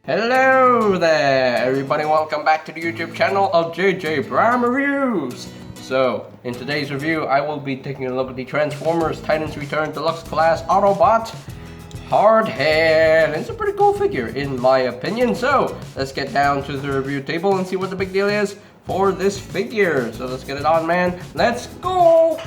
Hello there everybody, welcome back to the YouTube channel of JJ Prime Reviews. So, in today's review, I will be taking a look at the Transformers Titans Return Deluxe Class Autobot Hardhead. It's a pretty cool figure in my opinion, so let's get down to the review table and see what the big deal is for this figure. So let's get it on, man. Let's go!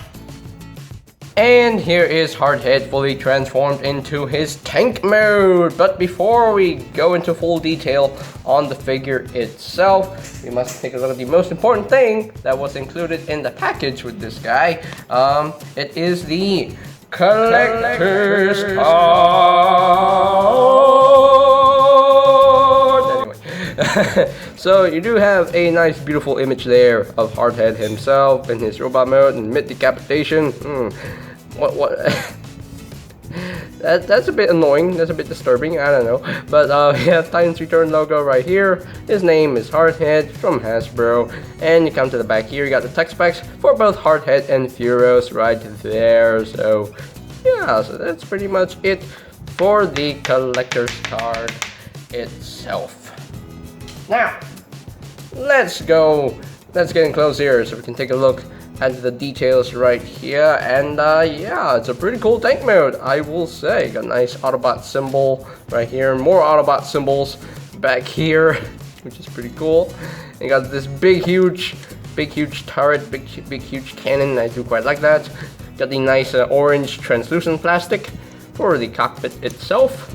And here is Hardhead fully transformed into his tank mode. But before we go into full detail on the figure itself, we must take a look at the most important thing that was included in the package with this guy. It is the collector's card. Anyway, so you do have a nice beautiful image there of Hardhead himself in his robot mode and mid-decapitation. What? That's a bit annoying. That's a bit disturbing. I don't know. But we have Titans Return logo right here. His name is Hardhead from Hasbro. And you come to the back here. You got the tech specs for both Hardhead and Furos right there. So yeah, so that's pretty much it for the collector's card itself. Now, let's get in close here so we can take a look at the details right here. And yeah, it's a pretty cool tank mode, I will say. Got a nice Autobot symbol right here, more Autobot symbols back here, which is pretty cool. And you got this big huge turret, big huge cannon. I do quite like that. Got the nice orange translucent plastic for the cockpit itself.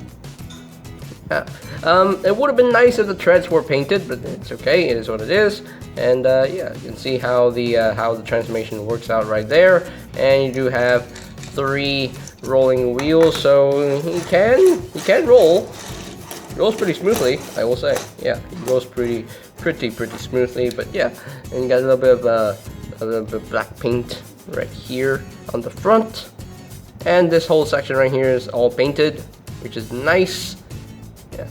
It would have been nice if the treads were painted, but it's okay. It is what it is. And yeah, you can see how the transformation works out right there. And you do have 3 rolling wheels, so he can roll. He rolls pretty smoothly, I will say. Yeah, he rolls pretty smoothly. But yeah, and you got a little bit of black paint right here on the front. And this whole section right here is all painted, which is nice. Yeah.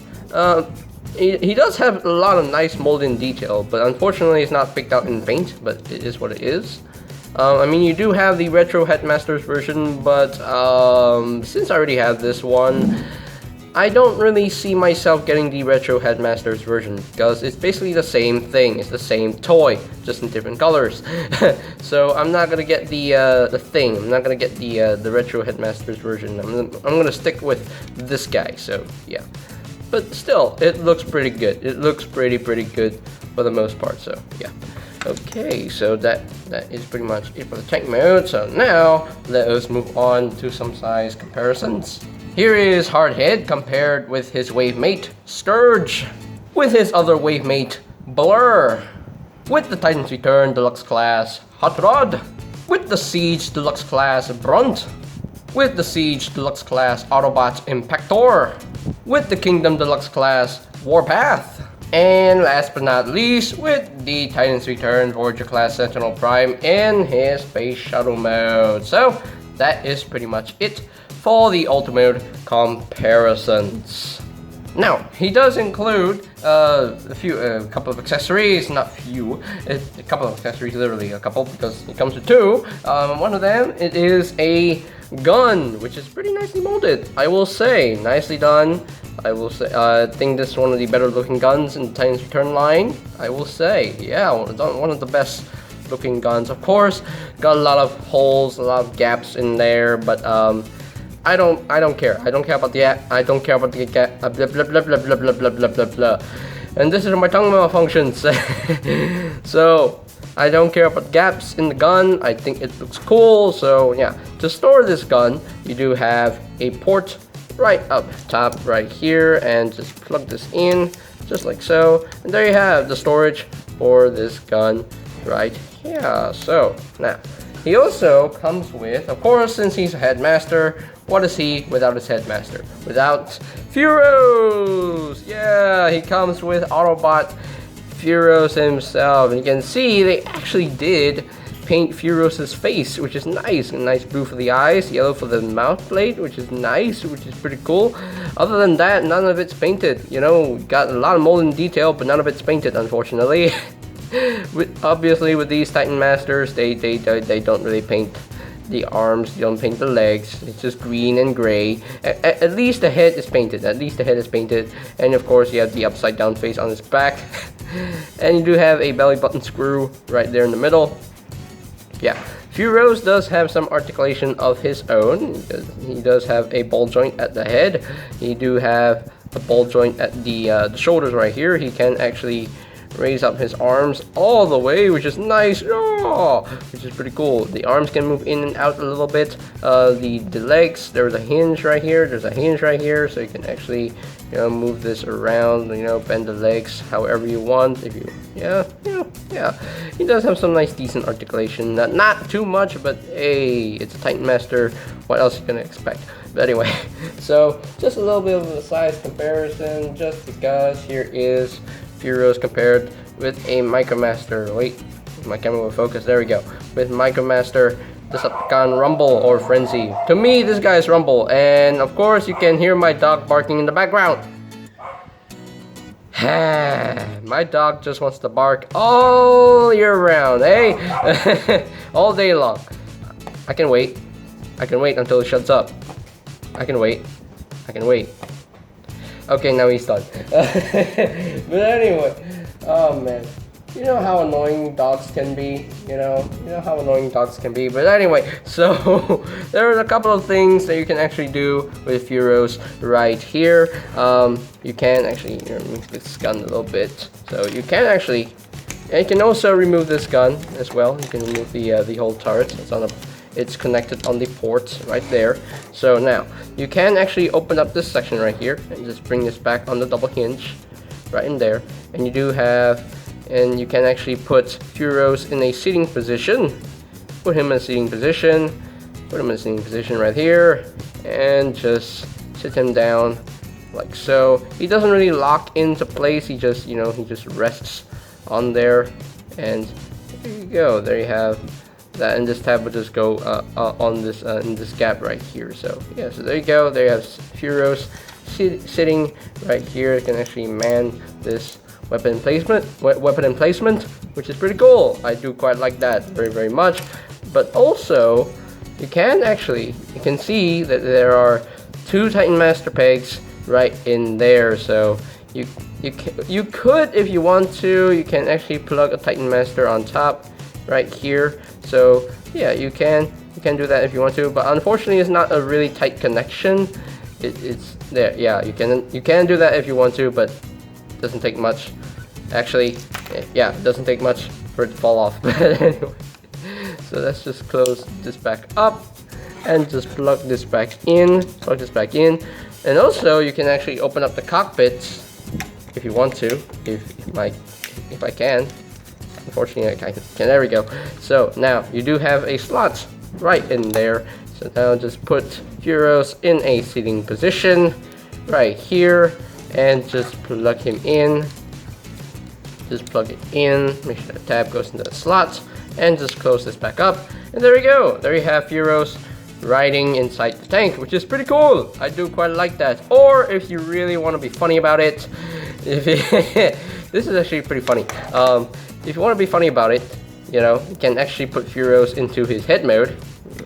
He does have a lot of nice molding detail, but unfortunately it's not picked out in paint, but it is what it is. I mean, you do have the retro Headmasters version, but since I already have this one, I don't really see myself getting the retro Headmasters version, because it's basically the same thing. It's the same toy, just in different colors. So I'm not gonna get the thing. I'm not gonna get the retro Headmasters version. I'm gonna stick with this guy. So yeah. But still, it looks pretty good. It looks pretty good for the most part, so yeah. Okay, so that is pretty much it for the tank mode. So now, let us move on to some size comparisons. Here is Hardhead compared with his wave mate, Scourge, with his other wave mate, Blur, with the Titans Return Deluxe Class, Hot Rod, with the Siege Deluxe Class, Brunt, with the Siege Deluxe Class Autobots Impactor, with the Kingdom Deluxe Class Warpath, and last but not least, with the Titans Return Voyager Class Sentinel Prime in his Space Shuttle mode. So that is pretty much it for the Ultimate comparisons. Now, he does include a couple of accessories, not few, a couple of accessories, literally a couple, because it comes with 2. One of them, it is a gun, which is pretty nicely molded, I will say. Nicely done. I will say, I think this is one of the better looking guns in the Titans Return line, I will say. Yeah, one of the best looking guns. Of course, got a lot of holes, a lot of gaps in there, but I don't care. I don't care about the gap. Blah blah blah blah blah blah blah blah blah blah. And this is my tongue malfunctions. So I don't care about gaps in the gun. I think it looks cool. So yeah, to store this gun, you do have a port right up top right here, and just plug this in just like so, and there you have the storage for this gun right here. So now he also comes with, of course, since he's a Headmaster, what is he without his Headmaster? Without Furos! Yeah, he comes with Autobot Furos himself. And you can see they actually did paint Furos' face, which is nice. A nice blue for the eyes, yellow for the mouth plate, which is nice, which is pretty cool. Other than that, none of it's painted. You know, got a lot of molding detail, but none of it's painted, unfortunately. Obviously, with these Titan Masters, they don't really paint the arms, you don't paint the legs. It's just green and gray. At least the head is painted. At least the head is painted. And of course, you have the upside down face on his back. And you do have a belly button screw right there in the middle. Yeah, Furos does have some articulation of his own. He does have a ball joint at the head. He do have a ball joint at the shoulders right here. He can actually raise up his arms all the way, which is nice. Oh, which is pretty cool. The arms can move in and out a little bit. The legs, there's a hinge right here. There's a hinge right here, so you can actually, you know, move this around. You know, bend the legs however you want. If you, yeah. He does have some nice, decent articulation. Not too much, but hey, it's a Titan Master. What else are you gonna expect? But anyway, so just a little bit of a size comparison, just because here is Furos compared with a Micromaster. Wait, my camera will focus. There we go. With Micromaster, Decepticon Rumble or Frenzy. To me, this guy is Rumble, and of course, you can hear my dog barking in the background. My dog just wants to bark all year round, eh? All day long. I can wait. I can wait until he shuts up. I can wait. I can wait. Okay, now he's done. But anyway, oh man, you know how annoying dogs can be. You know how annoying dogs can be. But anyway, so there's a couple of things that you can actually do with Furos right here. You can actually remove this gun a little bit. So you can actually, and you can also remove this gun as well. You can remove the whole turret. It's connected on the port right there. So now you can actually open up this section right here and just bring this back on the double hinge right in there. And you do have, and you can actually put Furos in a seating position. Put him in a seating position. Put him in a seating position right here, and just sit him down like so. He doesn't really lock into place. He just, he just rests on there, and there you go. There you have that, and this tab will just go on this in this gap right here. So yeah, so there you go. There you have Furos sitting right here. You can actually man this weapon emplacement, which is pretty cool. I do quite like that very much. But also, you can see that there are 2 Titan Master pegs right in there. So you could, if you want to, you can actually plug a Titan Master on top right here. So yeah, you can do that if you want to, but unfortunately it's not a really tight connection. It's there. Yeah, you can do that if you want to, but it doesn't take much. Actually, yeah, it doesn't take much for it to fall off. But anyway, so let's just close this back up and just plug this back in. And also you can actually open up the cockpit if you want to, if I can. Unfortunately, I can. There we go. So now you do have a slot right in there. So now just put Furos in a seating position right here, and just plug him in. Just plug it in. Make sure the tab goes into the slot, and just close this back up. And there we go. There you have Furos riding inside the tank, which is pretty cool. I do quite like that. Or if you really want to be funny about it, this is actually pretty funny. If you want to be funny about it, you can actually put Furos into his head mode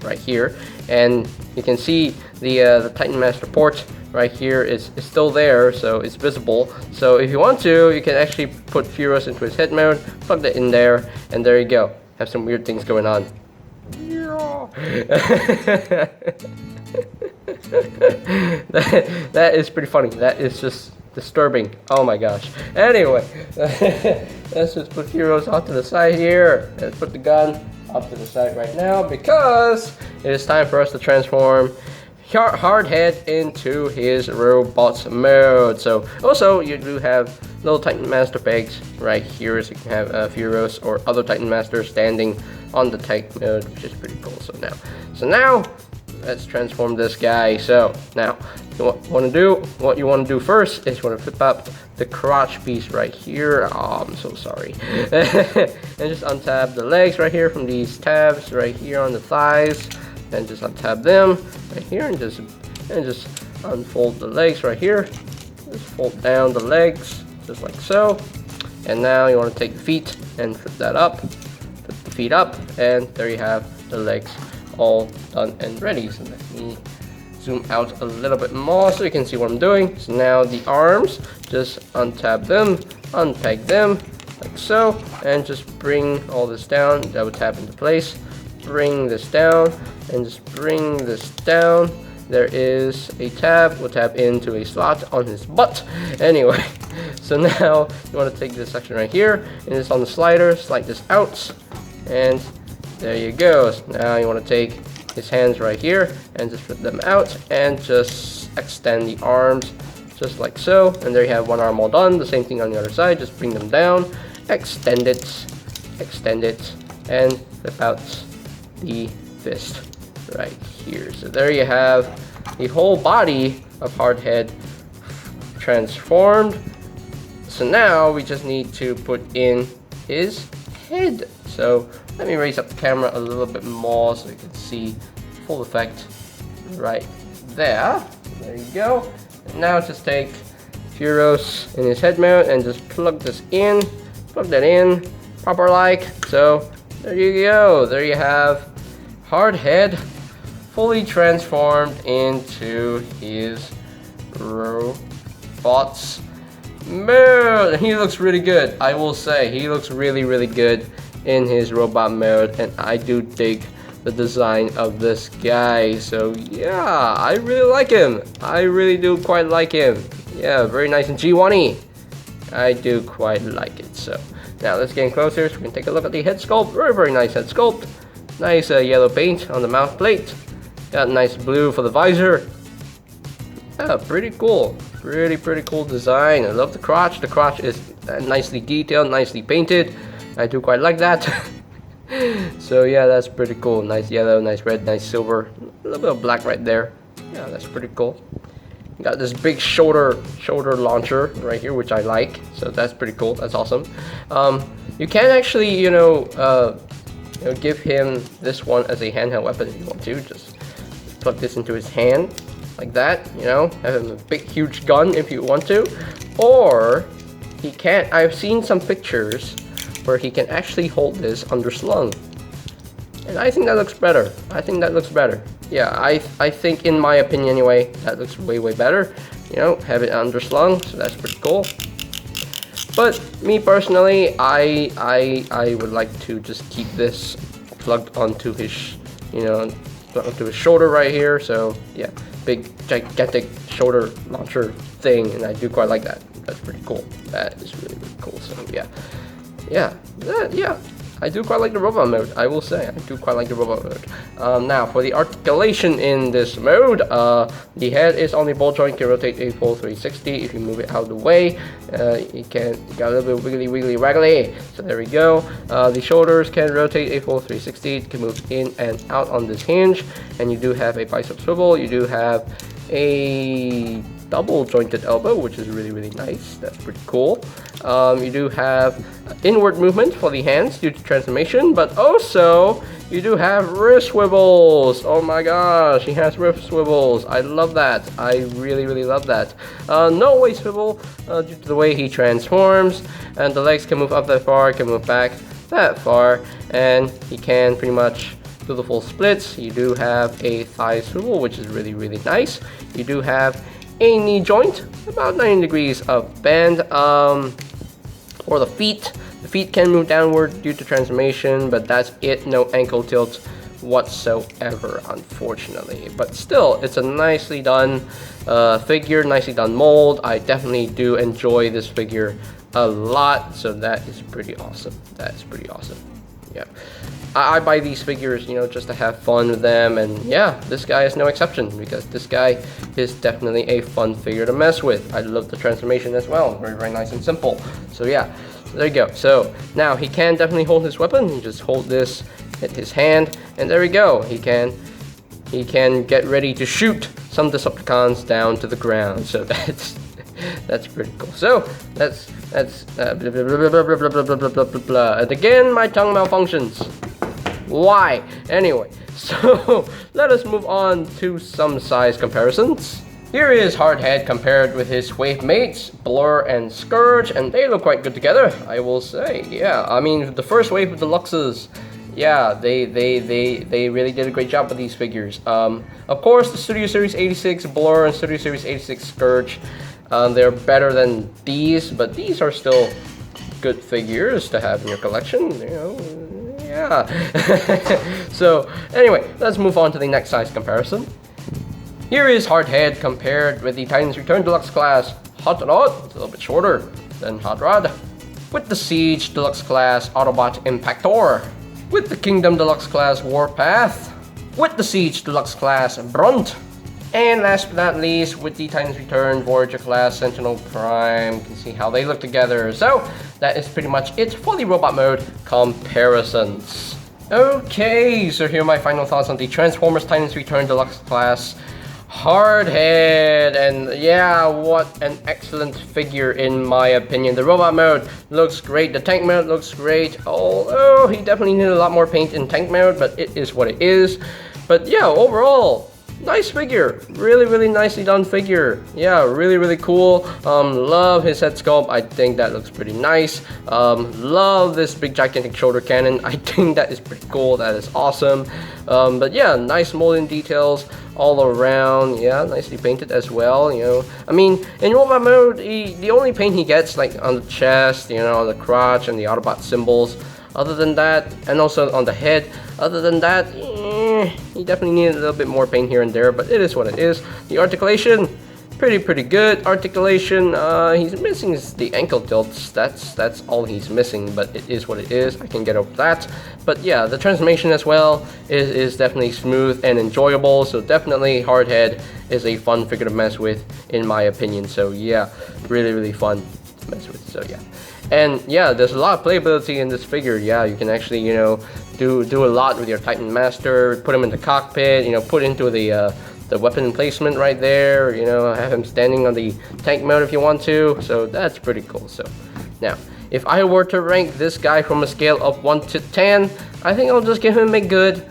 right here, and you can see the Titan Master port right here is still there, so it's visible. So if you want to, you can actually put Furos into his head mode, plug that in there, and there you go. Have some weird things going on. that is pretty funny. That is just disturbing. Oh my gosh. Anyway, let's just put Furos off to the side here. Let's put the gun off to the side right now, because it is time for us to transform Hardhead into his robot mode. So also you do have little Titan Master pegs right here, so you can have Furos or other Titan Masters standing on the tank mode, which is pretty cool. So now let's transform this guy. So now what you want to do first is you want to flip up the crotch piece right here. Oh, I'm so sorry. And just untab the legs right here from these tabs right here on the thighs, and just untab them right here, and just unfold the legs right here. Just fold down the legs just like so. And now you want to take the feet and flip that up. Put the feet up, and there you have the legs all done and ready. So let me zoom out a little bit more so you can see what I'm doing. So now the arms, just untap them, unpeg them like so, and just bring all this down. That would tap into place. Bring this down and just bring this down. There is a tab. We'll tap into a slot on his butt. Anyway, so now you want to take this section right here, and it's on the slider. Slide this out, and there you go. So now you want to take his hands right here and just put them out and just extend the arms just like so. And there you have one arm all done. The same thing on the other side. Just bring them down, extend it, and flip out the fist right here. So there you have the whole body of Hardhead transformed. So now we just need to put in his head. So let me raise up the camera a little bit more so you can see full effect right there. There you go. And now just take Furos in his head mount and just plug this in. Plug that in proper like. So there you go. There you have Hardhead fully transformed into his robots mode. He looks really good, I will say. He looks really good in his robot mode, and I do dig the design of this guy. So yeah, I really like him. I really do quite like him. Yeah, very nice and G1-y. I do quite like it. So now let's get in closer so we can take a look at the head sculpt. Very nice head sculpt. Nice yellow paint on the mouth plate. Got nice blue for the visor. Yeah, pretty cool. Pretty cool design. I love the crotch. The crotch is nicely detailed, nicely painted. I do quite like that. So yeah, that's pretty cool. Nice yellow, nice red, nice silver. A little bit of black right there. Yeah, that's pretty cool. Got this big shoulder launcher right here, which I like. So that's pretty cool. That's awesome. You can actually, give him this one as a handheld weapon if you want to. Just plug this into his hand like that. Have him a big, huge gun if you want to. Or he can. I've seen some pictures where he can actually hold this underslung, and I think that looks better. Yeah, I think, in my opinion anyway, that looks way better. Have it underslung, so that's pretty cool. But me personally, I would like to just keep this plugged onto his, onto his shoulder right here. So yeah, big gigantic shoulder launcher thing, and I do quite like that. That's pretty cool. That is really cool. So yeah. I do quite like the robot mode, I will say. I do quite like the robot mode. Now, for the articulation in this mode, the head is on the ball joint, can rotate a full 360. If you move it out of the way, it got a little bit wiggly waggly. So there we go. The shoulders can rotate a full 360. It can move in and out on this hinge. And you do have a bicep swivel. You do have a double jointed elbow, which is really nice. That's pretty cool. You do have inward movement for the hands due to transformation, but also you do have wrist swivels. Oh my gosh, he has wrist swivels. I love that. I really love that. No waist swivel due to the way he transforms, and the legs can move up that far, can move back that far, and he can pretty much do the full splits. You do have a thigh swivel, which is really nice. You do have a knee joint, about 90 degrees of bend. For the feet can move downward due to transformation, but that's it. No ankle tilt whatsoever, unfortunately. But still, it's a nicely done figure, nicely done mold. I definitely do enjoy this figure a lot, so that is pretty awesome. That is pretty awesome. Yeah, I buy these figures, just to have fun with them, and yeah, this guy is no exception, because this guy is definitely a fun figure to mess with. I love the transformation as well. Very nice and simple. So yeah, there you go. So now he can definitely hold his weapon. You just hold this at his hand, and there we go. He can get ready to shoot some Decepticons down to the ground. So that's pretty cool. So that's blah, blah, blah, blah. And again, my tongue malfunctions. Why? Anyway, so let us move on to some size comparisons. Here is Hardhead compared with his wave mates, Blur and Scourge, and they look quite good together, I will say. Yeah, I mean, the first wave of Deluxes yeah, they really did a great job with these figures. Of course, the Studio Series 86 Blur and Studio Series 86 Scourge, they're better than these, but these are still good figures to have in your collection, you know. Yeah. So anyway, let's move on to the next size comparison. Here is Hardhead compared with the Titans Return Deluxe class Hot Rod, it's a little bit shorter than Hot Rod, with the Siege Deluxe class Autobot Impactor, with the Kingdom Deluxe class Warpath, with the Siege Deluxe class Brunt, and last but not least, with the Titans Return Voyager class Sentinel Prime. You can see how they look together. So that is pretty much it for the robot mode comparisons. Okay, so here are my final thoughts on the Transformers Titans Return Deluxe class Hardhead, and yeah, what an excellent figure in my opinion. The robot mode looks great, the tank mode looks great, although he definitely needed a lot more paint in tank mode, but it is what it is. But yeah, overall, nice figure, really nicely done figure. Yeah, really cool. Love his head sculpt, I think that looks pretty nice. Love this big gigantic shoulder cannon, I think that is pretty cool, that is awesome. But yeah, nice molding details all around. Yeah, nicely painted as well, you know. I mean, in robot mode, the only paint he gets, like on the chest, you know, on the crotch and the Autobot symbols. Other than that, and also on the head, other than that, he definitely needed a little bit more paint here and there, but it is what it is. The articulation, pretty good articulation. He's missing the ankle tilts. That's all he's missing, but it is what it is. I can get over that. But yeah, the transformation as well is definitely smooth and enjoyable. So definitely Hardhead is a fun figure to mess with, in my opinion. So yeah, really fun to mess with. So yeah. And yeah, there's a lot of playability in this figure. Yeah, you can actually, you know, do a lot with your Titan Master, put him in the cockpit, you know, put into the weapon placement right there, you know, have him standing on the tank mode if you want to. So that's pretty cool. So now, if I were to rank this guy from a scale of 1 to 10, I think I'll just give him a good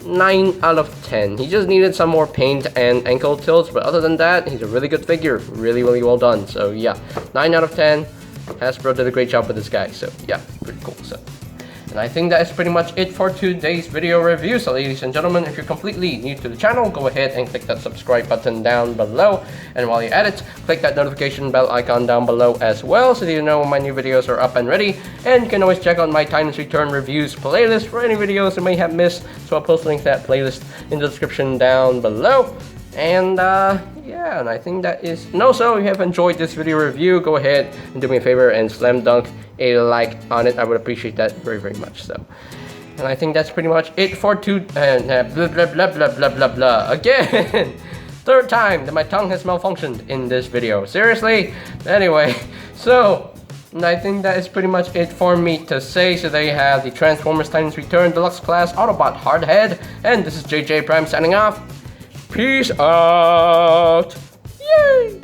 9 out of 10. He just needed some more paint and ankle tilts, but other than that, he's a really good figure. Really well done. So yeah, 9 out of 10. Hasbro did a great job with this guy, so yeah, pretty cool. So, and I think that is pretty much it for today's video review. So ladies and gentlemen, if you're completely new to the channel, go ahead and click that subscribe button down below. And while you're at it, click that notification bell icon down below as well, so that you know when my new videos are up and ready. And you can always check out my Titans Return reviews playlist for any videos you may have missed. So I'll post a link to that playlist in the description down below. And yeah, and I think that is, and also if you have enjoyed this video review, go ahead and do me a favor and slam dunk a like on it. I would appreciate that very much. So, and I think that's pretty much it for blah again. Third time that my tongue has malfunctioned in this video, seriously. Anyway, so and I think that is pretty much it for me to say. So there you have the Transformers Titans Return Deluxe class Autobot Hardhead, and this is JJ Prime signing off. Peace out! Yay!